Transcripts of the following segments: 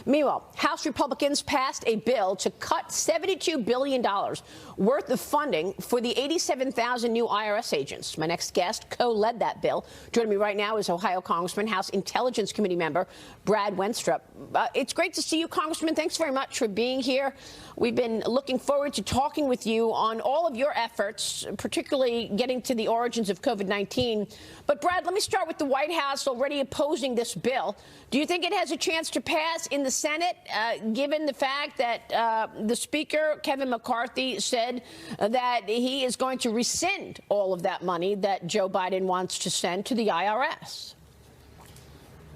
Meanwhile, House Republicans passed a bill to cut $72 billion worth of funding for the 87,000 new IRS agents. My next guest co-led that bill. Joining me right now is Ohio Congressman, House Intelligence Committee member Brad Wenstrup. It's great to see you, Congressman. Thanks very much for being here. We've been looking forward to talking with you on all of your efforts, particularly getting to the origins of COVID-19. But, Brad, let me start with the White House already opposing this bill. Do you think it has a chance to pass in the Senate, given the fact that the Speaker, Kevin McCarthy, said that he is going to rescind all of that money that Joe Biden wants to send to the IRS?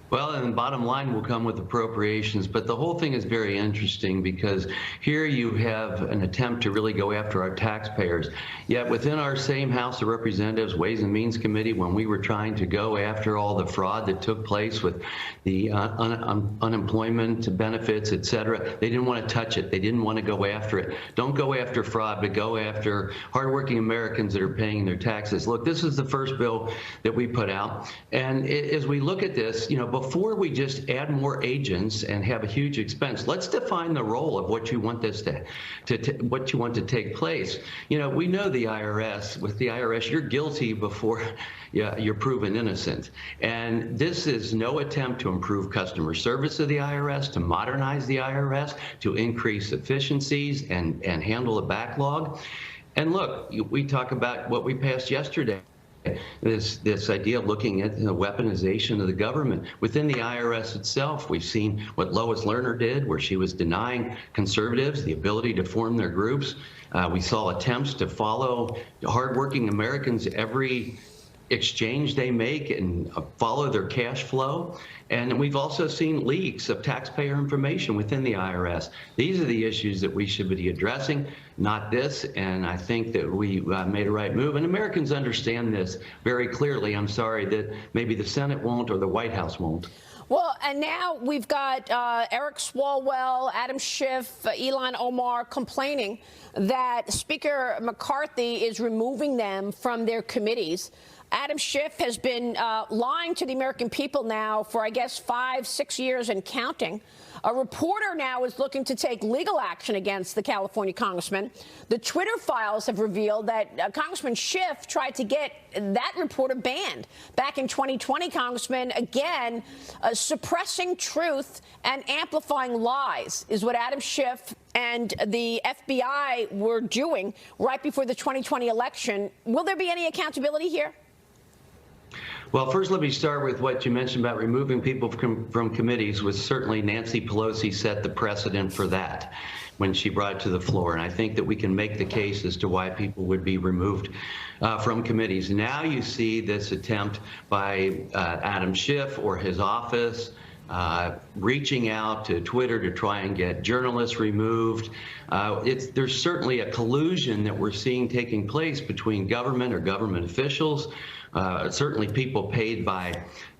Well, and the bottom line will come with appropriations, but the whole thing is very interesting because here you have an attempt to really go after our taxpayers. Yet within our same House of Representatives Ways and Means Committee, when we were trying to go after all the fraud that took place with the unemployment benefits, et cetera, they didn't want to touch it. They didn't want to go after it. Don't go after fraud, but go after hardworking Americans that are paying their taxes. Look, this is the first bill that we put out. And as we look at this, you know, before we just add more agents and have a huge expense, let's define the role of what you want this what you want to take place. You know, we know the IRS. With the IRS, you're guilty before you're proven innocent. And this is no attempt to improve customer service of the IRS, to modernize the IRS, to increase efficiencies and handle the backlog. And look, we talk about what we passed yesterday. This idea of looking at the weaponization of the government. Within the IRS itself, we've seen what Lois Lerner did, where she was denying conservatives the ability to form their groups. We saw attempts to follow hardworking Americans every exchange they make and follow their cash flow. And we've also seen leaks of taxpayer information within the IRS. These are the issues that we should be addressing, not this. And I think that we made a right move. And Americans understand this very clearly. I'm sorry that maybe the Senate won't or the White House won't. Well, and now we've got Eric Swalwell, Adam Schiff, Ilhan Omar complaining that Speaker McCarthy is removing them from their committees. Adam Schiff has been lying to the American people now for, I guess, 5-6 years and counting. A reporter now is looking to take legal action against the California congressman. The Twitter files have revealed that Congressman Schiff tried to get that reporter banned back in 2020, Congressman. Again, suppressing truth and amplifying lies is what Adam Schiff and the FBI were doing right before the 2020 election. Will there be any accountability here? Well, first, let me start with what you mentioned about removing people from committees. Was certainly Nancy Pelosi set the precedent for that when she brought it to the floor. And I think that we can make the case as to why people would be removed from committees. Now you see this attempt by Adam Schiff or his office reaching out to Twitter to try and get journalists removed. There's certainly a collusion that we're seeing taking place between government or government officials, certainly people paid by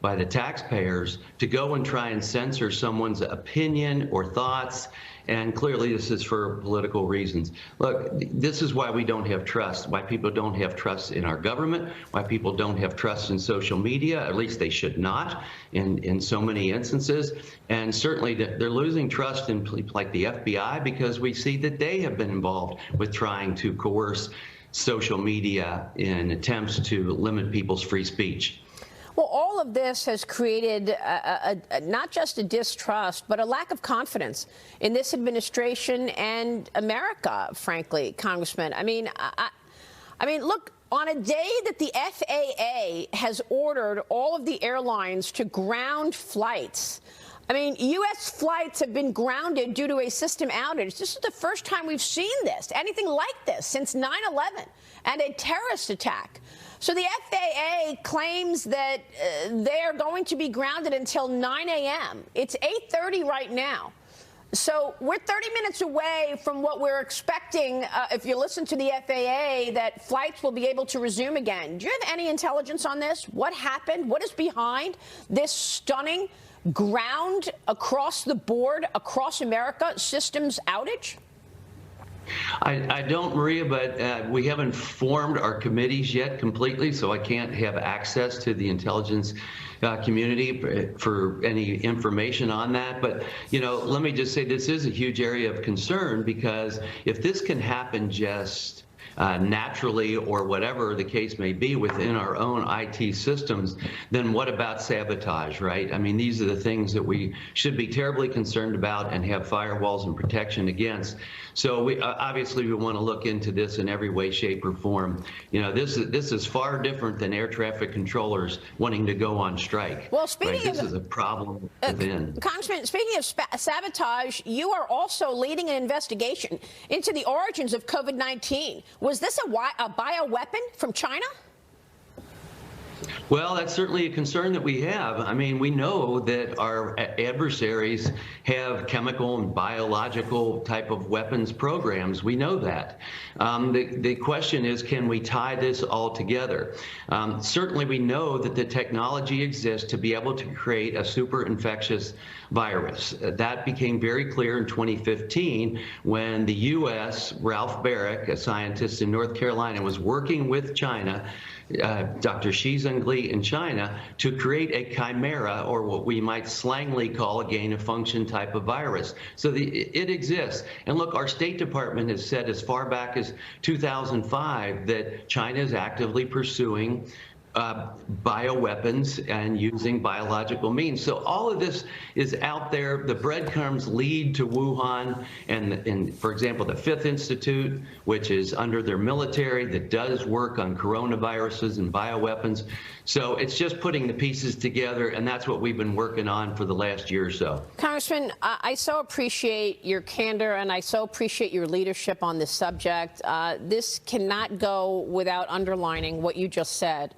the taxpayers, to go and try and censor someone's opinion or thoughts. And clearly this is for political reasons. Look, this is why we don't have trust, why people don't have trust in our government, why people don't have trust in social media. At least they should not in so many instances. And certainly they're losing trust in people like the FBI because we see that they have been involved with trying to coerce social media in attempts to limit people's free speech. Well, all of this has created not just a distrust, but a lack of confidence in this administration and America, frankly, Congressman. I mean, look, on a day that the FAA has ordered all of the airlines to ground flights, I mean, U.S. flights have been grounded due to a system outage. This is the first time we've seen this, anything like this, since 9/11 and a terrorist attack. So the FAA claims that they're going to be grounded until 9 a.m. It's 8:30 right now. So we're 30 minutes away from what we're expecting, if you listen to the FAA, that flights will be able to resume again. Do you have any intelligence on this? What happened? What is behind this stunning ground across the board, across America, systems outage? I don't, Maria, but we haven't formed our committees yet completely, so I can't have access to the intelligence community for any information on that. But, you know, let me just say this is a huge area of concern, because if this can happen just naturally, or whatever the case may be within our own IT systems, then what about sabotage, right? I mean, these are the things that we should be terribly concerned about and have firewalls and protection against. So we obviously we want to look into this in every way, shape, or form. You know, this is far different than air traffic controllers wanting to go on strike. Well, speaking right? of this is a problem within. Congressman, speaking of sabotage, you are also leading an investigation into the origins of COVID-19. Was this a bioweapon from China? Well, that's certainly a concern that we have. I mean, we know that our adversaries have chemical and biological type of weapons programs. We know that. The question is, can we tie this all together? Certainly, we know that the technology exists to be able to create a super infectious virus. That became very clear in 2015 when the U.S., Ralph Barrick, a scientist in North Carolina, was working with China, Dr. Xi Zhengli in China, to create a chimera, or what we might slangily call a gain-of-function type of virus. So it exists. And look, our State Department has said as far back as 2005 that China is actively pursuing bioweapons and using biological means. So all of this is out there. The breadcrumbs lead to Wuhan and for example, the Fifth Institute, which is under their military, that does work on coronaviruses and bioweapons. So it's just putting the pieces together, and that's what we've been working on for the last year or so. Congressman, I so appreciate your candor, and I so appreciate your leadership on this subject. This cannot go without underlining what you just said.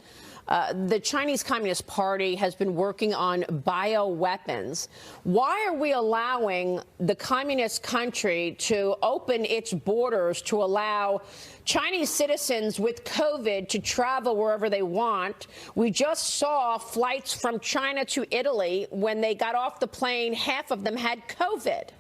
The Chinese Communist Party has been working on bioweapons. Why are we allowing the communist country to open its borders to allow Chinese citizens with COVID to travel wherever they want? We just saw flights from China to Italy. When they got off the plane, half of them had COVID.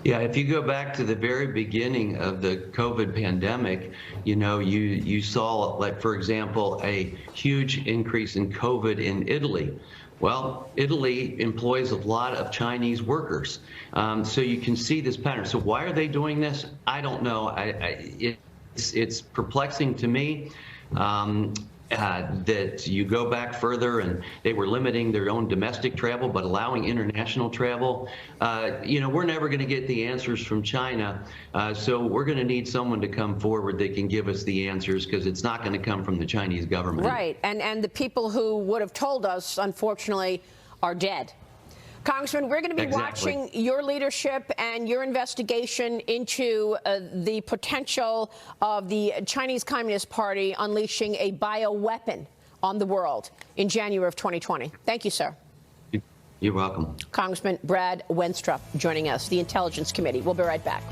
Yeah, if you go back to the very beginning of the COVID pandemic, you know, you saw, like, for example, a huge increase in COVID in Italy. Well, Italy employs a lot of Chinese workers. So you can see this pattern. So why are they doing this? I don't know. It's perplexing to me. That you go back further and they were limiting their own domestic travel but allowing international travel. You know, we're never going to get the answers from China, so we're going to need someone to come forward that can give us the answers, because it's not going to come from the Chinese government. Right, and the people who would have told us, unfortunately, are dead. Congressman, we're going to be watching your leadership and your investigation into the potential of the Chinese Communist Party unleashing a bioweapon on the world in January of 2020. Thank you, sir. You're welcome. Congressman Brad Wenstrup joining us, the Intelligence Committee. We'll be right back.